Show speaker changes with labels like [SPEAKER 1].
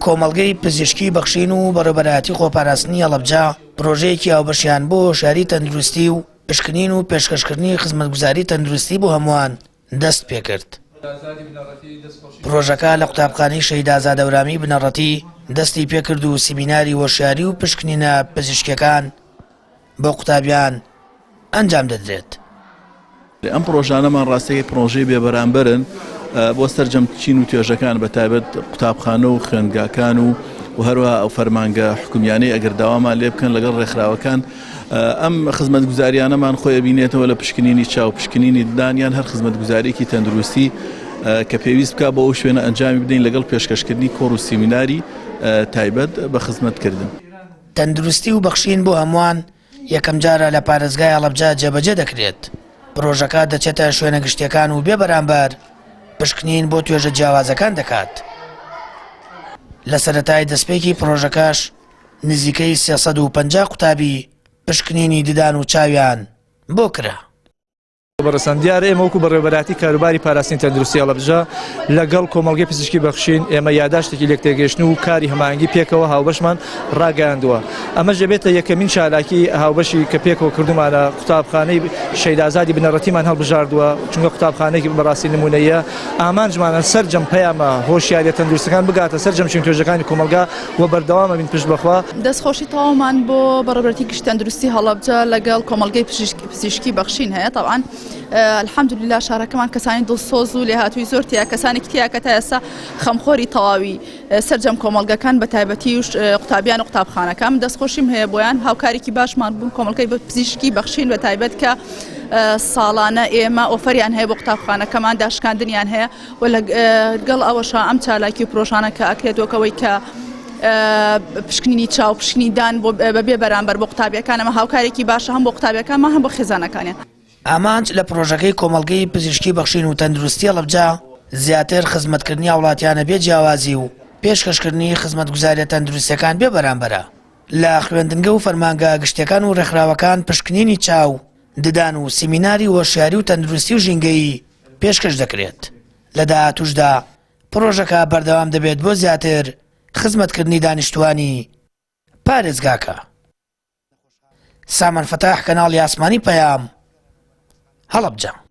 [SPEAKER 1] کۆمەڵگەی پزیشکی بەخشین و بەڕێوەبەرایەتی خۆپاراستنی هەڵەبجە پرۆژەیەکی هاوبەشیان بۆ شاری تەندروستی و پشکنین و پێشکەشکردنی خزمەتگوزاری تەندروستی بۆ هەمووان دەست پێکرد. پرۆژەکە لە قوتابخانەی شەهید ئازاد ئەورامی بنەڕەتی دەستی پێکرد و سیمیناری وەشیاری و پشکنینە پزیشکیەکان بۆ قوتابیان ئەنجام دەدرێت.
[SPEAKER 2] ئەم پرۆژانەمان ڕاستەکەی پرۆژەی بێبەرامبەرن بۆ سەرجەمچین و توێژەکان بە تایبەت قوتابخانە و خوێندگاکان و هەروەها ئەو فەرمانگە حکومیانەی ئەگەر داوامان لێ بکەن لەگەڵ ڕێکخراوەکان ئەم خزمەتگوزاریانەمان خۆی بینێتەوە لە پشکنینی چاو پشکنینی ددانیان هەر خزمەتگوزارێکی تەندروستی کە پێویست بکە بۆ ئەو شوێنە ئەنجامی بدەین لەگەڵ پێشکەشکردنی کۆڕ و سیمیناری تایبەت بە خزمەتکردن.
[SPEAKER 1] تەندروستی و بەخشین بۆ هەمووان یەکەم جارە لە پارێزگای هەڵەبجە جێبەجێ دەکرێت. پرۆژەکە دەچێتە شوێنە گشتیەکان و بێبەرامبەر پشکنین بۆ توێژە جیاوازەکان دەکات. لە سەرەتای دەستپێکی پرۆژەکەش نزیکەی 350 قوتابی پشکنینی ددان و چاویان بۆ کرا.
[SPEAKER 3] بەڕێستان دیارە ئێمە وەکو بەڕێوەبەراتی کاروباری پاراستنی تەندروستی هەڵەبجە لەگەڵ کۆمەڵگەی پزیشکی بەخشین ئێمە یاداشتێکی لێکتێگەشتن و کاری هەماهەنگی پێکەوە هاوبەشمان ڕاگەیاندووە. ئەمەش دەبێتە یەکەمین چالاکی هاوبەشی کە پێکەوە کردومانە قوتابخانەی شەهید ئازادی بنەڕەتیمان هەڵبژاردووە چونکە قوتابخانەیەکی بەڕاستی نمونەیە ئامانجمانە سەرجەم پەیامە هۆشیاریە تەندروستەکان بگاتە سەرجەم چین توێژەکانی کۆمەلگا و بەردەوامە بین پشت بەخوا.
[SPEAKER 4] دەستخۆشی تەواومان بۆ بەڕێوەبەرەتی گشت تەندروستی هەڵەبجە لەگەڵ کۆمەڵگەی پزیشکی بەخشین هەیە. طبعاً الحەمدولله شارەکەمان کەسانی دڵسۆز و لێهاتووی زۆر تیا کەسانێکی تیا کە تا ئێستا خەمخۆری تەواوی سەرجەم کۆمەڵگەکان بە تایبەتی و قوتابیان و قوتابخانەکان دەستخۆشیم هەیە بۆیان هاوکارێکی باشمان بوون کۆمەڵگەی پزیشکی بەخشین بە تایبەت کە ساڵانە ئێمە ئۆفەریان هەیە بۆ قوتابخانەکەمان داشکاندنیان هەیە و لەگەڵ ئەوەشە ئەم چالاکی و پرۆژانە کە ئەکرێتەوەکەوەی کە پشکنینی چاو پشکنیدان بەبێ بەرامبەر بۆ قوتابیەکان ئەمە هاوکارێکی باشە هەم بۆ قوتابیەکانمان هەم بۆ خێزانەکانیان.
[SPEAKER 1] ئامانج لە پرۆژەکەی کۆمەڵگەی پزیشکی بەخشین و تەندروستی هەڵەبجە زیاتر خزمەتکردنی وڵاتیانە بێ جیاوازی و پێشکەشکردنی خزمەتگوزاریە تەندروستیەکان بێ بەرامبەرە. لە خوێندنگە و فەرمانگە گشتیەکان و ڕێکخراوەکان پشکنینی چاو ددان و سیمیناری وەشیاری و تەندروستی و ژینگەیی پێشکەش دەکرێت. لە داهاتووشدا پرۆژەکە بەردەوام دەبێت بۆ زیاتر خزمەتکردنی دانیشتوانی پارێزگاکە. سامان فتاح کەناڵی ئاسمانی پەیام هەڵەبجە.